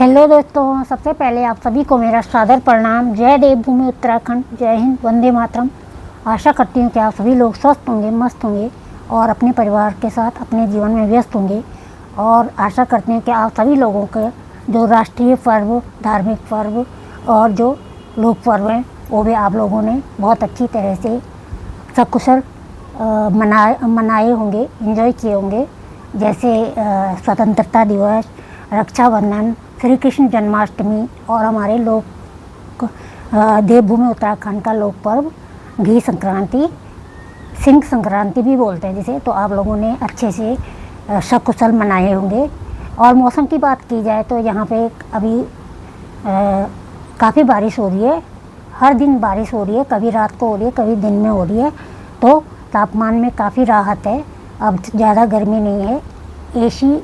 Hello दोस्तों, सबसे पहले आप सभी को मेरा सादर प्रणाम। जय देवभूमि उत्तराखंड, जय हिंद, वंदे मातरम। आशा करती हूँ कि आप सभी लोग स्वस्थ होंगे, मस्त होंगे और अपने परिवार के साथ अपने जीवन में व्यस्त होंगे। और आशा करते हैं कि आप सभी लोगों के जो राष्ट्रीय पर्व, धार्मिक पर्व और जो लोक पर्व हैं वो भी आप लोगों ने बहुत अच्छी तरह से सकुशल मनाए होंगे, एंजॉय किए होंगे। जैसे स्वतंत्रता दिवस, रक्षाबंधन, श्री कृष्ण जन्माष्टमी और हमारे लोक देवभूमि उत्तराखंड का लोक पर्व घी संक्रांति, सिंह संक्रांति भी बोलते हैं जिसे। तो आप लोगों ने अच्छे से सकुशल मनाए होंगे। और मौसम की बात की जाए तो यहाँ पे अभी काफ़ी बारिश हो रही है। हर दिन बारिश हो रही है, कभी रात को हो रही है, कभी दिन में हो रही है। तो तापमान में काफ़ी राहत है, अब ज़्यादा गर्मी नहीं है। एसी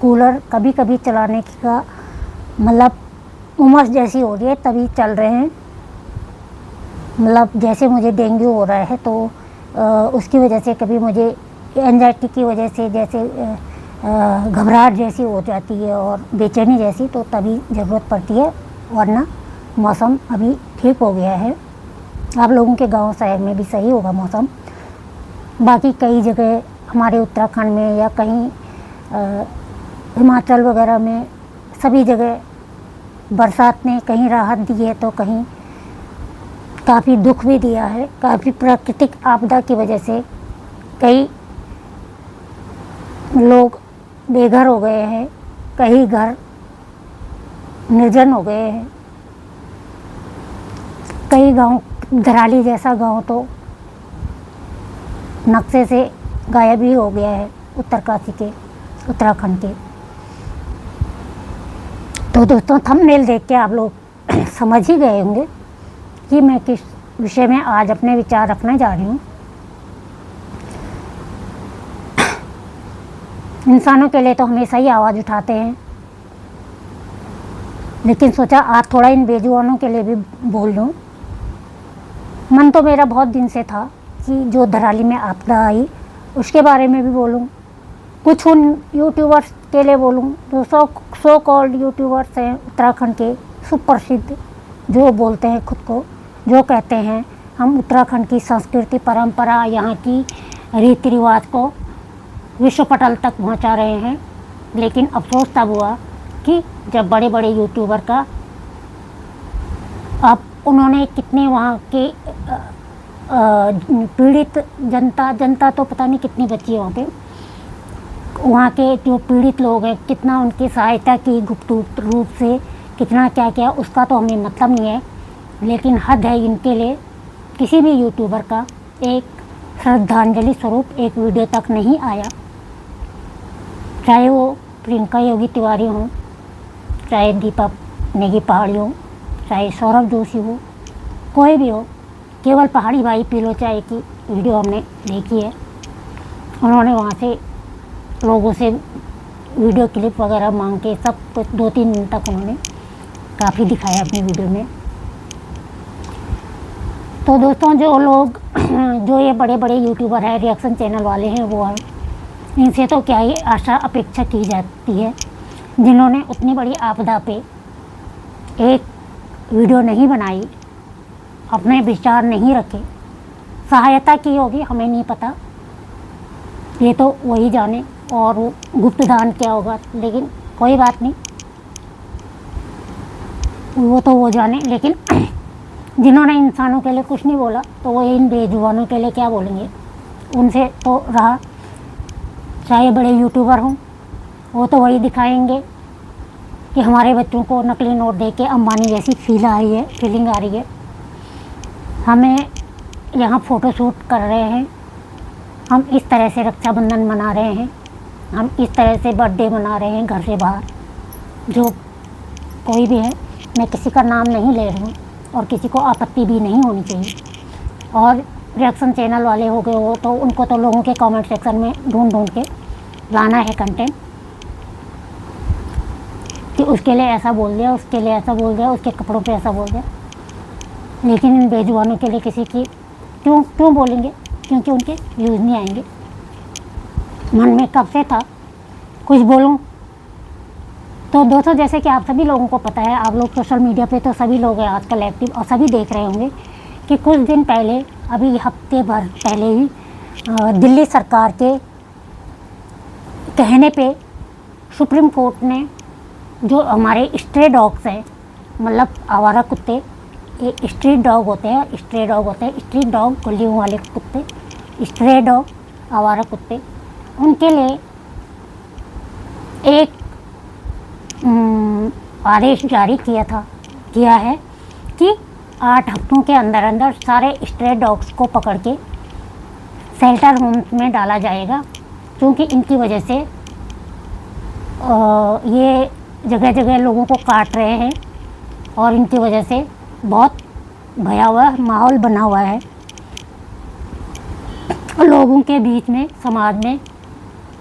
कूलर कभी कभी चलाने का मतलब उमस जैसी हो रही है तभी चल रहे हैं। मतलब जैसे मुझे डेंगू हो रहा है तो उसकी वजह से, कभी मुझे एंजाइटी की वजह से जैसे घबराहट जैसी हो जाती है और बेचैनी जैसी, तो तभी ज़रूरत पड़ती है। वरना मौसम अभी ठीक हो गया है। आप लोगों के गांव शहर में भी सही होगा मौसम। बाकी कई जगह हमारे उत्तराखंड में या कहीं हिमाचल वगैरह में सभी जगह बरसात ने कहीं राहत दी है तो कहीं काफ़ी दुख भी दिया है। काफ़ी प्राकृतिक आपदा की वजह से कई लोग बेघर हो गए हैं, कई घर निर्जन हो गए हैं। कई गांव, धराली जैसा गांव तो नक्शे से गायब ही हो गया है उत्तरकाशी के, उत्तराखंड के। तो दोस्तों, थंबनेल देख के आप लोग समझ ही गए होंगे कि मैं किस विषय में आज अपने विचार रखने जा रही हूँ। इंसानों के लिए तो हमेशा ही आवाज़ उठाते हैं, लेकिन सोचा आज थोड़ा इन बेजुबानों के लिए भी बोल लूँ। मन तो मेरा बहुत दिन से था कि जो धराली में आपदा आई उसके बारे में भी बोलूँ, कुछ उन यूट्यूबर्स के लिए बोलूँ जो सो कॉल्ड यूट्यूबर्स हैं उत्तराखंड के सुप्रसिद्ध, जो बोलते हैं खुद को, जो कहते हैं हम उत्तराखंड की संस्कृति, परंपरा, यहाँ की रीति रिवाज को विश्व पटल तक पहुँचा रहे हैं। लेकिन अफसोस तब हुआ कि जब बड़े बड़े यूट्यूबर का, अब उन्होंने कितने वहाँ के पीड़ित जनता तो पता नहीं कितनी बची है वहाँ के जो पीड़ित लोग हैं, कितना उनकी सहायता की गुप्त रूप से, कितना क्या क्या, उसका तो हमें मतलब नहीं है। लेकिन हद है इनके लिए, किसी भी यूट्यूबर का एक श्रद्धांजलि स्वरूप एक वीडियो तक नहीं आया। चाहे वो प्रियंका योगी तिवारी हों, चाहे दीपक नेगी पहाड़ी हो, चाहे सौरभ जोशी हो, कोई भी हो, केवल पहाड़ी भाई पी लो चाय की वीडियो हमने देखी है। उन्होंने वहाँ से लोगों से वीडियो क्लिप वगैरह मांग के सब कुछ 2-3 दिन तक उन्होंने काफ़ी दिखाया अपनी वीडियो में। तो दोस्तों, जो लोग जो ये बड़े बड़े यूट्यूबर हैं, रिएक्शन चैनल वाले हैं, वो हैं, इनसे तो क्या ही आशा अपेक्षा की जाती है, जिन्होंने उतनी बड़ी आपदा पे एक वीडियो नहीं बनाई, अपने विचार नहीं रखे, सहायता की होगी हमें नहीं पता, ये तो वही जाने, और वो गुप्त दान क्या होगा, लेकिन कोई बात नहीं, वो तो वो जाने। लेकिन जिन्होंने इंसानों के लिए कुछ नहीं बोला तो वो इन बेजुबानों के लिए क्या बोलेंगे। उनसे तो रहा, चाहे बड़े यूट्यूबर हों, वो तो वही दिखाएंगे कि हमारे बच्चों को नकली नोट दे के अंबानी जैसी फीलिंग आ रही है। हमें यहाँ फ़ोटोशूट कर रहे हैं, हम इस तरह से रक्षाबंधन मना रहे हैं, हम इस तरह से बर्थडे मना रहे हैं घर से बाहर। जो कोई भी है, मैं किसी का नाम नहीं ले रही हूँ और किसी को आपत्ति भी नहीं होनी चाहिए। और रिएक्शन चैनल वाले हो गए वो तो उनको तो लोगों के कमेंट सेक्शन में ढूंढ के लाना है कंटेंट कि उसके लिए ऐसा बोल दिया, उसके लिए ऐसा बोल दिया, उसके कपड़ों पे ऐसा बोल दिया। लेकिन इन बेजुबानों के लिए किसी की क्यों बोलेंगे, क्योंकि उनके व्यूज़ नहीं आएंगे। मन में कब से था कुछ बोलूं, तो दोस्तों, जैसे कि आप सभी लोगों को पता है, आप लोग सोशल मीडिया पे तो सभी लोग हैं आजकल एक्टिव और सभी देख रहे होंगे कि कुछ दिन पहले, अभी हफ्ते भर पहले ही दिल्ली सरकार के कहने पे सुप्रीम कोर्ट ने जो हमारे स्ट्रे डॉग्स हैं, मतलब आवारा कुत्ते, ये स्ट्रीट डॉग होते हैं, स्ट्रीट डॉग गलियों वाले कुत्ते, स्ट्रे डॉग आवारा कुत्ते, उनके लिए एक आदेश जारी किया है कि 8 हफ्तों के अंदर अंदर सारे स्ट्रे डॉग्स को पकड़ के शेल्टर होम्स में डाला जाएगा, क्योंकि इनकी वजह से ये जगह जगह लोगों को काट रहे हैं और इनकी वजह से बहुत भयावह माहौल बना हुआ है लोगों के बीच में, समाज में,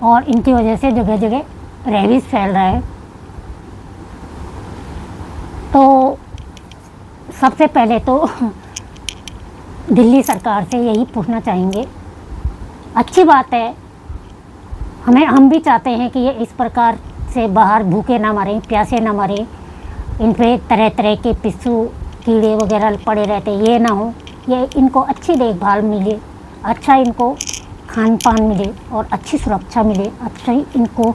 और इनकी वजह से जगह जगह रेबीज फैल रहा है। तो सबसे पहले तो दिल्ली सरकार से यही पूछना चाहेंगे, अच्छी बात है, हम भी चाहते हैं कि ये इस प्रकार से बाहर भूखे ना मरें, प्यासे ना मरें, इन पे तरह तरह के पिस्सू कीड़े वगैरह पड़े रहते, ये ना हो, ये इनको अच्छी देखभाल मिले, अच्छा इनको खान पान मिले और अच्छी सुरक्षा मिले, अच्छा इनको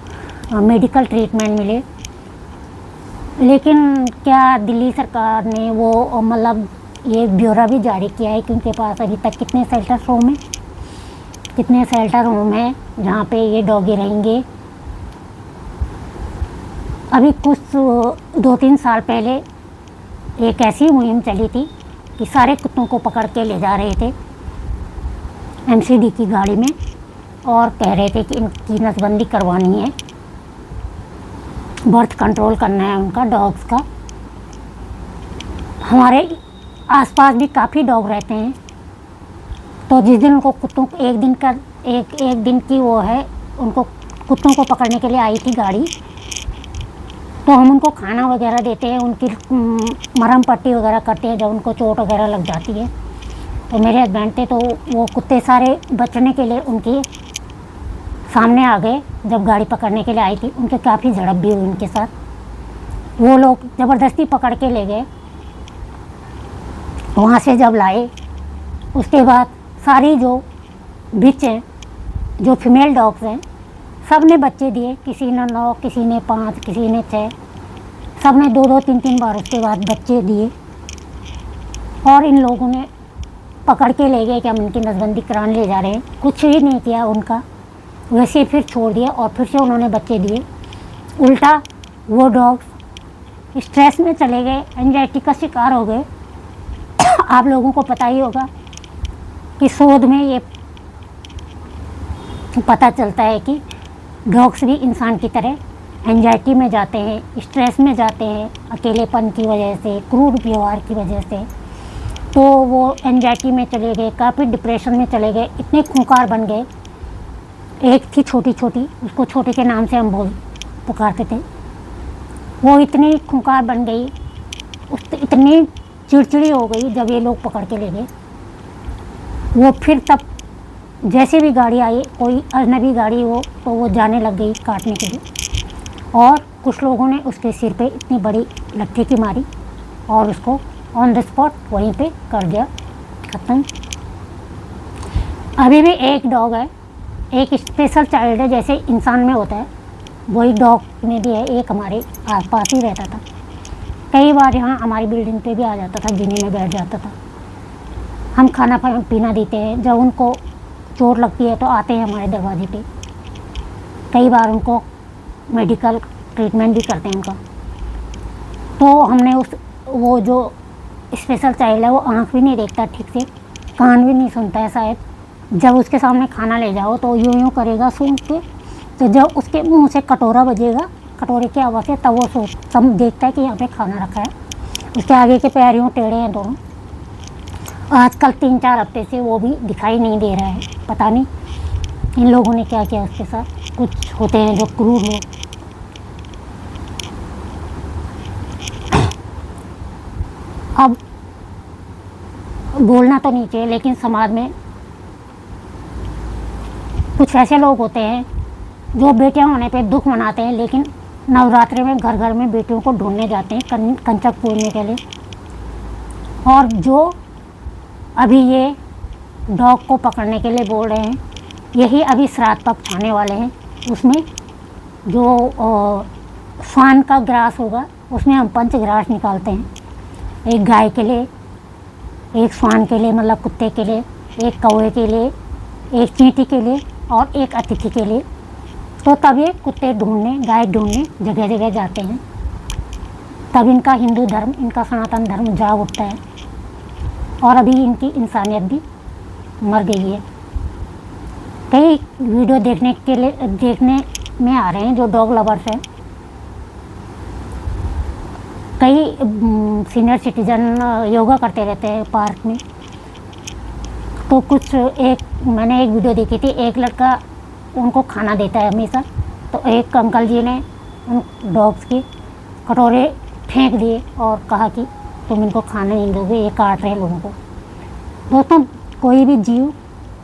मेडिकल ट्रीटमेंट मिले। लेकिन क्या दिल्ली सरकार ने वो मतलब ये ब्यौरा भी जारी किया है कि उनके पास अभी तक कितने शेल्टर होम हैं जहाँ पे ये डॉगी रहेंगे। अभी कुछ 2-3 साल पहले एक ऐसी मुहिम चली थी कि सारे कुत्तों को पकड़ के ले जा रहे थे एमसीडी की गाड़ी में और कह रहे थे कि इनकी नसबंदी करवानी है, बर्थ कंट्रोल करना है उनका, डॉग्स का। हमारे आसपास भी काफ़ी डॉग रहते हैं, तो जिस दिन उनको कुत्तों को एक दिन की वो है, उनको कुत्तों को पकड़ने के लिए आई थी गाड़ी, तो हम उनको खाना वगैरह देते हैं, उनकी मरहम पट्टी वगैरह करते हैं जब उनको चोट वगैरह लग जाती है। तो मेरे हस्बैंड थे, तो वो कुत्ते सारे बचने के लिए उनके सामने आ गए जब गाड़ी पकड़ने के लिए आई थी, उनके काफ़ी झड़प भी हुई उनके साथ, वो लोग ज़बरदस्ती पकड़ के ले गए। वहाँ से जब लाए उसके बाद सारी जो बिच हैं, जो फीमेल डॉग्स हैं, सब ने बच्चे दिए, किसी ने 9, किसी ने 5, किसी ने 6, सब ने 2-2, 3-3 बार उसके बाद बच्चे दिए और इन लोगों ने पकड़ के ले गए कि हम इनकी नसबंदी कराने ले जा रहे हैं। कुछ भी नहीं किया उनका, वैसे ही फिर छोड़ दिया और फिर से उन्होंने बच्चे दिए। उल्टा वो डॉग्स स्ट्रेस में चले गए, एंजाइटी का शिकार हो गए। आप लोगों को पता ही होगा कि शोध में ये पता चलता है कि डॉग्स भी इंसान की तरह एंजाइटी में जाते हैं, स्ट्रेस में जाते हैं, अकेलेपन की वजह से, क्रूर व्यवहार की वजह से। तो वो एंजाइटी में चले गए, काफ़ी डिप्रेशन में चले गए, इतने खूंखार बन गए। एक थी छोटी, उसको छोटे के नाम से हम पुकारते थे, वो इतनी खूंखार बन गई, इतनी चिड़चिड़ी हो गई जब ये लोग पकड़ के ले गए। वो फिर तब जैसे भी गाड़ी आई, कोई अजनबी गाड़ी हो, तो वो जाने लग गई काटने के लिए, और कुछ लोगों ने उसके सिर पे इतनी बड़ी लट्ठी की मारी और उसको ऑन द स्पॉट वहीं पे कर दिया ख़त्म। अभी भी एक डॉग है, एक स्पेशल चाइल्ड है, जैसे इंसान में होता है वही डॉग में भी है, एक हमारे आसपास ही रहता था। कई बार यहाँ हमारी बिल्डिंग पे भी आ जाता था, जीने में बैठ जाता था। हम खाना पीना देते हैं, जब उनको चोट लगती है तो आते हैं हमारे दरवाजे पे, कई बार उनको मेडिकल ट्रीटमेंट भी करते हैं उनका। तो हमने वो जो स्पेशल चाइल्ड है, वो आँख भी नहीं देखता ठीक से, कान भी नहीं सुनता है शायद, जब उसके सामने खाना ले जाओ तो यूँ करेगा सूंघ के, तो जब उसके मुंह से कटोरा बजेगा, कटोरे की आवाज़ से, तब वो सब देखता है कि यहाँ पे खाना रखा है। उसके आगे के पैर यूँ टेढ़े हैं दोनों। आजकल 3-4 हफ्ते से वो भी दिखाई नहीं दे रहा है, पता नहीं इन लोगों ने क्या किया उसके साथ। कुछ होते हैं जो क्रूर लोग। अब बोलना तो नहीं चाहिए, लेकिन समाज में कुछ ऐसे लोग होते हैं जो बेटियां होने पे दुख मनाते हैं, लेकिन नवरात्रि में घर घर में बेटियों को ढूंढने जाते हैं कंचक पूजने के लिए। और जो अभी ये डॉग को पकड़ने के लिए बोल रहे हैं, यही अभी श्राद्ध पक्ष आने वाले हैं। उसमें जो स्वान का ग्रास होगा उसमें हम पंचग्रास निकालते हैं, एक गाय के लिए, एक स्वान के लिए मतलब कुत्ते के लिए, एक कौवे के लिए, एक चींटी के लिए और एक अतिथि के लिए। तो तब ये कुत्ते ढूंढने, गाय ढूंढने जगह जगह जाते हैं। तब इनका हिंदू धर्म, इनका सनातन धर्म जाग उठता है और अभी इनकी इंसानियत भी मर गई है। कई वीडियो देखने में आ रहे हैं जो डॉग लवर्स हैं। कई सीनियर सिटीजन योगा करते रहते हैं पार्क में। तो मैंने एक वीडियो देखी थी, एक लड़का उनको खाना देता है हमेशा। तो एक अंकल जी ने उन डॉग्स के कटोरे फेंक दिए और कहा कि तुम इनको खाना नहीं दोगे, ये काट रहे हैं लोगों को। दोस्तों, कोई भी जीव,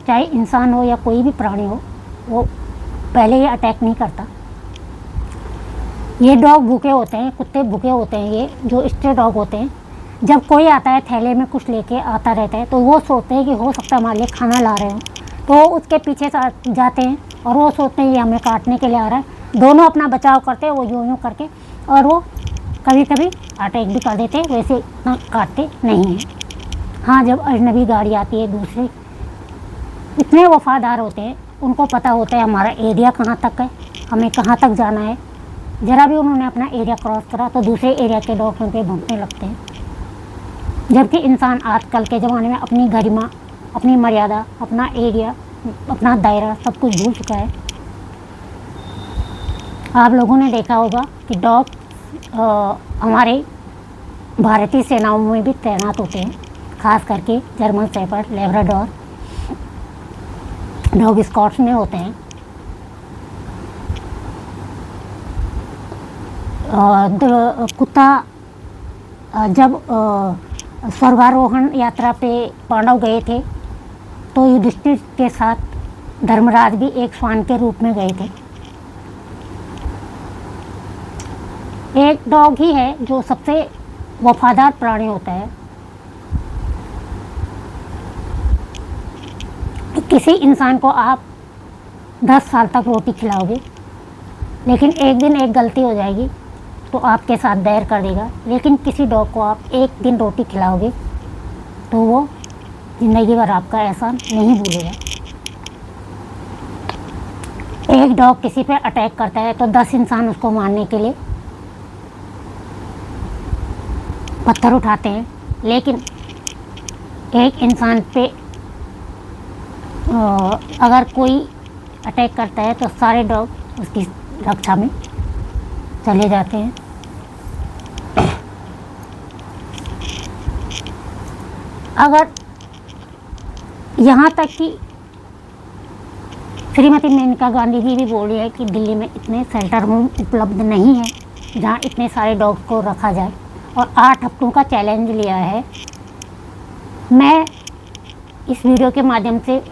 चाहे इंसान हो या कोई भी प्राणी हो, वो पहले ये अटैक नहीं करता। ये डॉग भूखे होते हैं, कुत्ते भूखे होते हैं, ये जो स्ट्रे डॉग होते हैं। जब कोई आता है थैले में कुछ लेके आता रहता है तो वो सोचते हैं कि हो सकता है हमारे लिए खाना ला रहे हो, तो उसके पीछे जाते हैं और वो सोचते हैं ये हमें काटने के लिए आ रहा है। दोनों अपना बचाव करते हैं, वो यूँ करके, और वो कभी कभी अटैक भी कर देते हैं, वैसे इतना काटते नहीं हैं। हाँ, जब अजनबी गाड़ी आती है दूसरी, इतने वफादार होते हैं, उनको पता होता है हमारा एरिया कहाँ तक है, हमें कहाँ तक जाना है। ज़रा भी उन्होंने अपना एरिया क्रॉस करा तो दूसरे एरिया के डॉग उन पर भौंकने लगते हैं। जबकि इंसान आजकल के ज़माने में अपनी गरिमा, अपनी मर्यादा, अपना एरिया, अपना दायरा सब कुछ भूल चुका है। आप लोगों ने देखा होगा कि डॉग हमारे भारतीय सेनाओं में भी तैनात होते हैं, खास करके German shepherd, Labrador, dog squads में होते हैं। कुत्ता जब स्वर्गारोहण यात्रा पे पांडव गए थे तो युधिष्ठिर के साथ धर्मराज भी एक श्वान के रूप में गए थे। एक डॉग ही है जो सबसे वफादार प्राणी होता है। किसी इंसान को आप 10 साल तक रोटी खिलाओगे, लेकिन एक दिन एक गलती हो जाएगी तो आपके साथ बैर कर देगा। लेकिन किसी डॉग को आप एक दिन रोटी खिलाओगे तो वो ज़िंदगी भर आपका एहसान नहीं भूलेगा। एक डॉग किसी पे अटैक करता है तो 10 इंसान उसको मारने के लिए पत्थर उठाते हैं, लेकिन एक इंसान पे अगर कोई अटैक करता है तो सारे डॉग उसकी रक्षा में चले जाते हैं। अगर यहाँ तक कि श्रीमती मेनका गांधी जी भी बोल रही है कि दिल्ली में इतने शेल्टर होम उपलब्ध नहीं है जहाँ इतने सारे डॉग्स को रखा जाए, और 8 हफ्तों का चैलेंज लिया है। मैं इस वीडियो के माध्यम से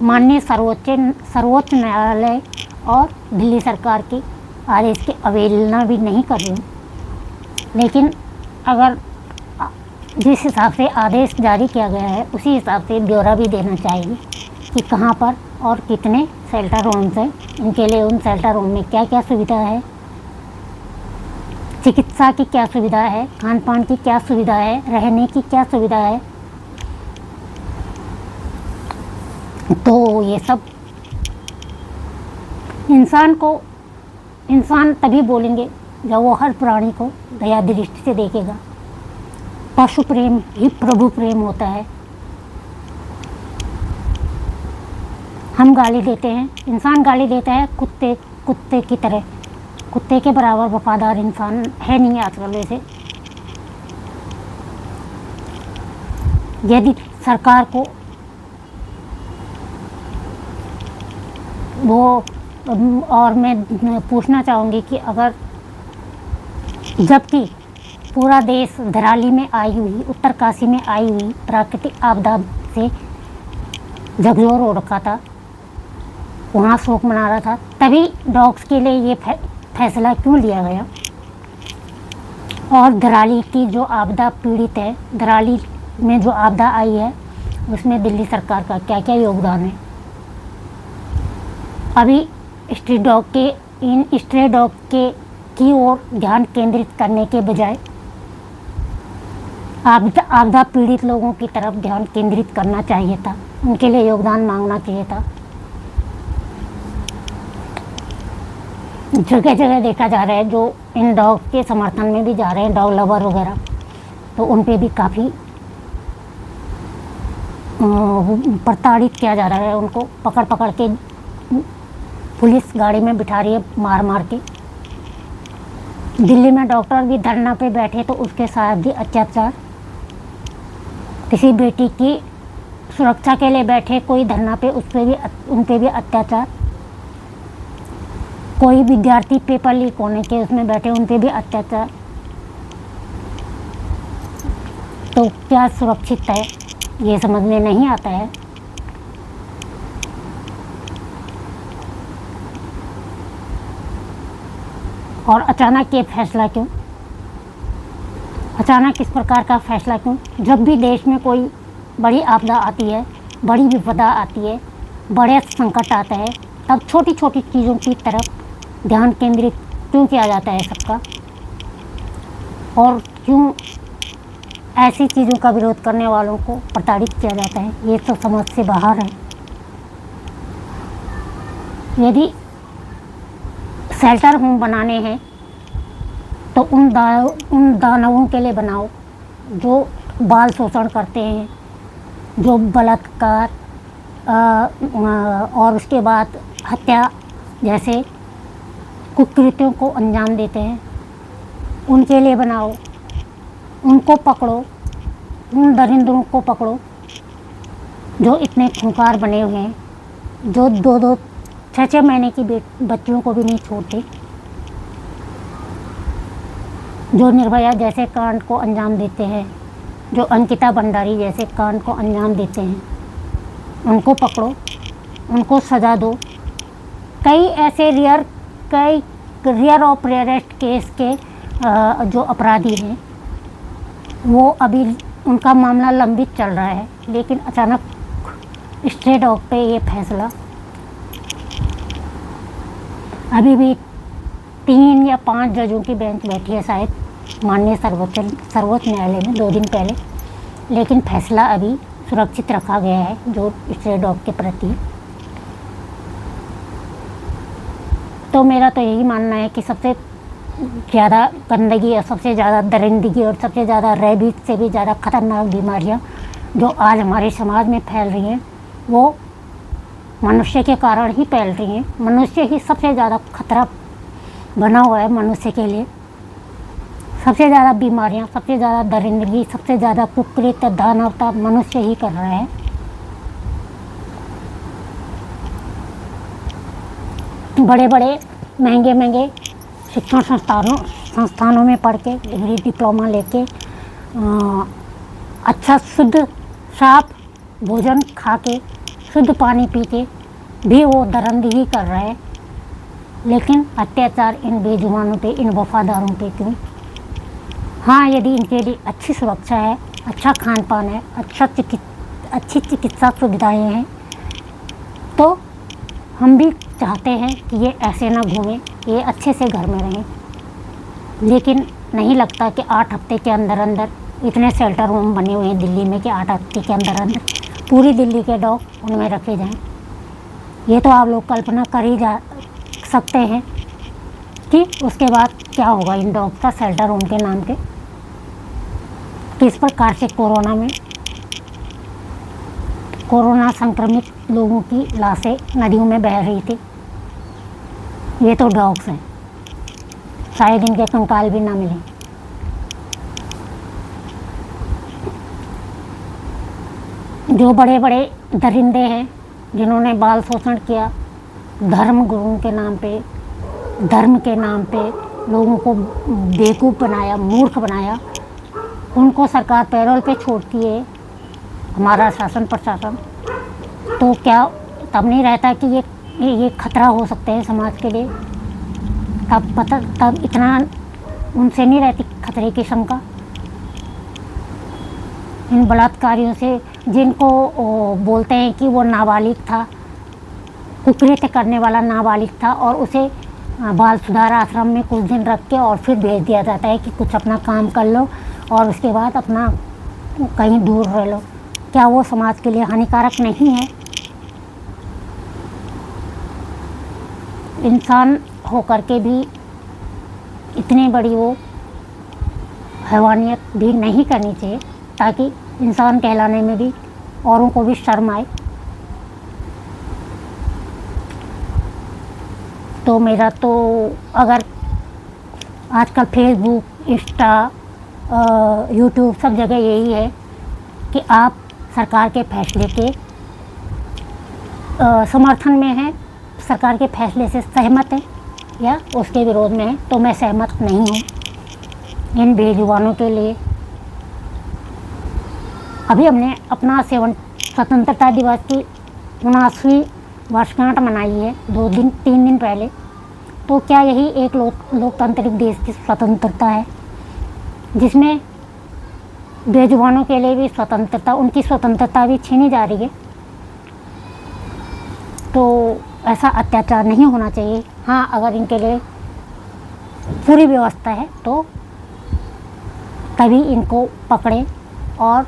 माननीय सर्वोच्च न्यायालय और दिल्ली सरकार के आदेश की अवहेलना भी नहीं कर रही हूँ, लेकिन अगर जिस हिसाब से आदेश जारी किया गया है उसी हिसाब से ब्यौरा भी देना चाहिए कि कहाँ पर और कितने शेल्टर होम्स हैं, इनके लिए उन शेल्टर होम में क्या क्या सुविधा है, चिकित्सा की क्या सुविधा है, खान पान की क्या सुविधा है, रहने की क्या सुविधा है। तो ये सब इंसान तभी बोलेंगे जब वो हर प्राणी को दया दृष्टि से देखेगा। पशु प्रेम ही प्रभु प्रेम होता है। हम गाली देते हैं, इंसान गाली देता है कुत्ते की तरह। कुत्ते के बराबर वफादार इंसान है नहीं आजकल। वैसे यदि सरकार को और मैं पूछना चाहूँगी कि अगर जबकि पूरा देश धराली में आई हुई, उत्तरकाशी में आई हुई प्राकृतिक आपदा से झकझोर हो रखा था, वहाँ शोक मना रहा था, तभी डॉग्स के लिए ये फैसला क्यों लिया गया और धराली की जो आपदा पीड़ित है, धराली में जो आपदा आई है उसमें दिल्ली सरकार का क्या क्या योगदान है। अभी स्ट्रीट डॉग के की ओर ध्यान केंद्रित करने के बजाय आपदा पीड़ित लोगों की तरफ ध्यान केंद्रित करना चाहिए था, उनके लिए योगदान मांगना चाहिए था। जगह जगह देखा जा रहा है जो इन डॉग के समर्थन में भी जा रहे हैं, डॉग लवर वगैरह, तो उन पे भी काफ़ी प्रताड़ित किया जा रहा है। उनको पकड़ पकड़ के पुलिस गाड़ी में बिठा रही है, मार मार के। दिल्ली में डॉक्टर भी धरना पे बैठे तो उसके साथ भी अत्याचार। किसी बेटी की सुरक्षा के लिए बैठे कोई धरना पे, उन पे भी अत्याचार। कोई विद्यार्थी पेपर लीक होने के उसमें बैठे, उन पे भी अत्याचार। तो क्या सुरक्षित है ये समझ में नहीं आता है। और अचानक ये फैसला क्यों, अचानक इस प्रकार का फैसला क्यों? जब भी देश में कोई बड़ी आपदा आती है, बड़ी विपदा आती है, बड़े संकट आता है, तब छोटी छोटी चीज़ों की तरफ ध्यान केंद्रित क्यों किया जाता है सबका, और क्यों ऐसी चीज़ों का विरोध करने वालों को प्रताड़ित किया जाता है, ये तो समझ से बाहर है। यदि शेल्टर होम बनाने हैं तो उन दानवों के लिए बनाओ जो बाल शोषण करते हैं, जो बलात्कार और उसके बाद हत्या जैसे कुकृत्यों को अंजाम देते हैं, उनके लिए बनाओ। उनको पकड़ो, उन दरिंदों को पकड़ो जो इतने खूंखार बने हुए हैं, जो 2-2 6-6 महीने की बच्चियों को भी नहीं छोड़ते, जो निर्भया जैसे कांड को अंजाम देते हैं, जो अंकिता भंडारी जैसे कांड को अंजाम देते हैं, उनको पकड़ो, उनको सज़ा दो। कई ऐसे रियर ऑफ रेयरेस्ट केस के जो अपराधी हैं वो अभी उनका मामला लंबित चल रहा है, लेकिन अचानक स्ट्रे डॉग पे ये फैसला। अभी भी 3 या 5 जजों की बेंच बैठी है शायद माननीय सर्वोच्च न्यायालय में 2 दिन पहले, लेकिन फैसला अभी सुरक्षित रखा गया है जो स्ट्रे डॉग के प्रति। तो मेरा तो यही मानना है कि सबसे ज़्यादा गंदगी और सबसे ज़्यादा दरिंदगी और सबसे ज़्यादा रेबीज से भी ज़्यादा ख़तरनाक बीमारियां जो आज हमारे समाज में फैल रही हैं वो मनुष्य के कारण ही फैल रही हैं। मनुष्य ही सबसे ज़्यादा खतरा बना हुआ है मनुष्य के लिए। सबसे ज़्यादा बीमारियां, सबसे ज़्यादा दरिंदगी, सबसे ज़्यादा कुकृत्य दानवता मनुष्य ही कर रहा है। बड़े बड़े महंगे शिक्षण संस्थानों में पढ़ के डिग्री डिप्लोमा लेके अच्छा शुद्ध साफ भोजन खा के शुद्ध पानी पी के भी वो दरिंदगी कर रहा है, लेकिन अत्याचार इन बेजुबानों पे, इन वफादारों पे क्यों? हाँ, यदि इनके लिए अच्छी सुरक्षा है, अच्छा खान पान है, अच्छी चिकित्सा सुविधाएं हैं, तो हम भी चाहते हैं कि ये ऐसे ना घूमें, ये अच्छे से घर में रहें। लेकिन नहीं लगता कि 8 हफ्ते के अंदर अंदर इतने शेल्टर होम बने हुए हैं दिल्ली में कि 8 हफ्ते के अंदर अंदर पूरी दिल्ली के डॉग उनमें रखे जाएं। ये तो आप लोग कल्पना कर ही जा सकते हैं कि उसके बाद क्या होगा इन डॉग का शेल्टर होम के नाम के। किस प्रकार से कोरोना संक्रमित लोगों की लाशें नदियों में बह रही थी। ये तो डॉग्स हैं, शायद इनके कंकाल भी ना मिले। जो बड़े बड़े दरिंदे हैं जिन्होंने बाल शोषण किया, धर्म गुरुओं के नाम पे, धर्म के नाम पे लोगों को बेवकूफ़ बनाया, मूर्ख बनाया, उनको सरकार पैरोल पे छोड़ती है, हमारा शासन प्रशासन। तो क्या तब नहीं रहता कि ये खतरा हो सकते हैं समाज के लिए? तब इतना उनसे नहीं रहती खतरे की शंका। इन बलात्कारियों से, जिनको बोलते हैं कि वो नाबालिग था, कुकृत्य करने वाला नाबालिग था, और उसे बाल सुधार आश्रम में कुछ दिन रख के और फिर भेज दिया जाता है कि कुछ अपना काम कर लो और उसके बाद अपना कहीं दूर रह लो। क्या वो समाज के लिए हानिकारक नहीं है? इंसान होकर के भी इतनी बड़ी वो हैवानियत भी नहीं करनी चाहिए, ताकि इंसान कहलाने में भी औरों को भी शर्म आए। तो मेरा तो, अगर आजकल फेसबुक, इंस्टा, यूट्यूब सब जगह यही है कि आप सरकार के फैसले के समर्थन में हैं, सरकार के फैसले से सहमत हैं या उसके विरोध में हैं, तो मैं सहमत नहीं हूँ। इन बेजुबानों के लिए अभी हमने अपना स्वतंत्रता दिवस की 79वीं वर्षगांठ मनाई है 3 दिन पहले। तो क्या यही एक लोकतांत्रिक देश की स्वतंत्रता है, जिसमें बेजुबानों के लिए भी स्वतंत्रता, उनकी स्वतंत्रता भी छीनी जा रही है? तो ऐसा अत्याचार नहीं होना चाहिए। हाँ, अगर इनके लिए पूरी व्यवस्था है तो तभी इनको पकड़े और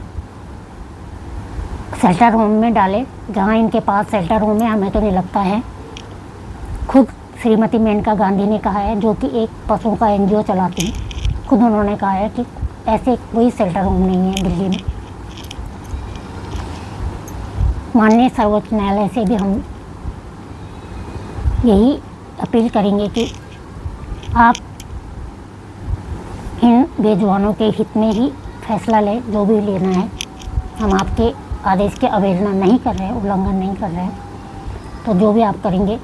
शेल्टर होम में डाले, जहाँ इनके पास शेल्टर होम है हमें तो नहीं लगता है। खुद श्रीमती मेनका गांधी ने कहा है, जो कि एक पशुओं का NGO चलाती हैं, खुद उन्होंने कहा है कि ऐसे कोई शेल्टर होम नहीं है दिल्ली में। माननीय सर्वोच्च न्यायालय से भी हम यही अपील करेंगे कि आप इन बेजुबानों के हित में ही फैसला लें, जो भी लेना है। हम आपके आदेश के अवहेलना नहीं कर रहे हैं, उल्लंघन नहीं कर रहे हैं। तो जो भी आप करेंगे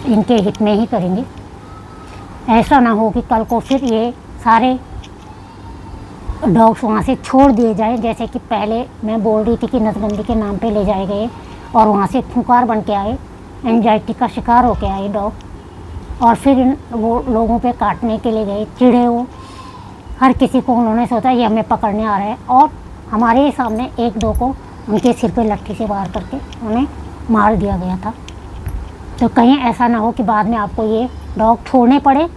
इनके हित में ही करेंगे। ऐसा ना हो कि कल को फिर ये सारे डॉग्स वहाँ से छोड़ दिए जाएं, जैसे कि पहले मैं बोल रही थी कि नसबंदी के नाम पे ले जाए गए और वहाँ से खूंखार बन के आए, एंजाइटी का शिकार होके आए डॉग, और फिर वो लोगों पे काटने के लिए गए, चिढ़े वो। हर किसी को उन्होंने सोचा ये हमें पकड़ने आ रहे हैं, और हमारे ही सामने 1-2 को उनके सिर पे लट्ठी से वार करके उन्हें मार दिया गया था। तो कहीं ऐसा ना हो कि बाद में आपको ये डॉग छोड़ने पड़े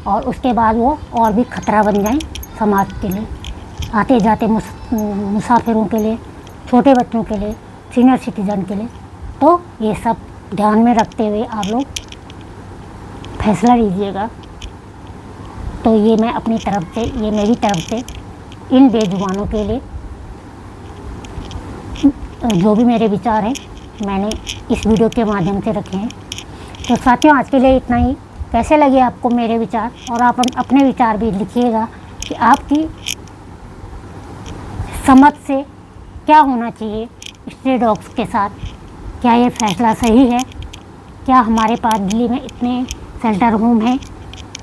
और उसके बाद वो और भी खतरा बन जाएं समाज के लिए, आते जाते मुसाफिरों के लिए, छोटे बच्चों के लिए, सीनियर सिटीजन के लिए। तो ये सब ध्यान में रखते हुए आप लोग फैसला लीजिएगा। तो ये मैं अपनी तरफ से, ये मेरी तरफ से इन बेजुबानों के लिए जो भी मेरे विचार हैं मैंने इस वीडियो के माध्यम से रखे हैं। तो साथियों, आज के लिए इतना ही। कैसे लगे आपको मेरे विचार, और आप अपने विचार भी लिखिएगा कि आपकी समझ से क्या होना चाहिए स्ट्रे डॉग्स के साथ। क्या ये फैसला सही है? क्या हमारे पास दिल्ली में इतने शेल्टर होम हैं?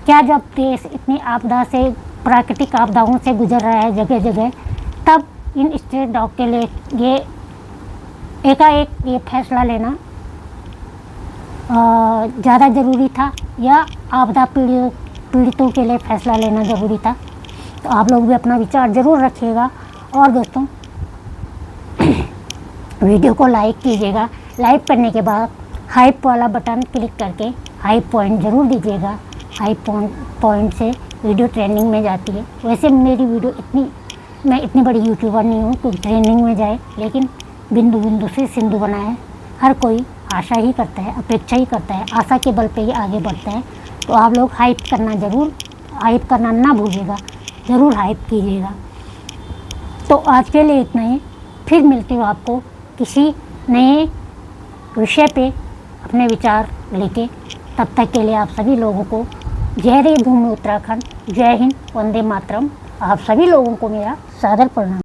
क्या जब देश इतनी आपदा से, प्राकृतिक आपदाओं से गुजर रहा है जगह जगह, तब इन स्ट्रे डॉग के लिए ये एकाएक ये फैसला लेना ज़्यादा ज़रूरी था, या आपदा पीड़ितों के लिए फ़ैसला लेना ज़रूरी था? तो आप लोग भी अपना विचार ज़रूर रखिएगा। और दोस्तों, वीडियो को लाइक कीजिएगा। लाइक करने के बाद हाइप वाला बटन क्लिक करके हाइप पॉइंट ज़रूर दीजिएगा। हाइप पॉइंट से वीडियो ट्रेंडिंग में जाती है। वैसे मेरी वीडियो मैं इतनी बड़ी यूट्यूबर नहीं हूँ कि ट्रेंडिंग में जाए, लेकिन बिंदु बिंदु से सिंधु बना है। हर कोई आशा ही करता है, अपेक्षा ही करता है, आशा के बल पे ही आगे बढ़ता है। तो आप लोग हाइप करना ना भूलिएगा, ज़रूर हाइप कीजिएगा। तो आज के लिए इतना ही। फिर मिलती हूँ आपको किसी नए विषय पे अपने विचार लेके। तब तक के लिए आप सभी लोगों को जय देव भूमि उत्तराखंड, जय हिंद, वंदे मातरम। आप सभी लोगों को मेरा सादर प्रणाम।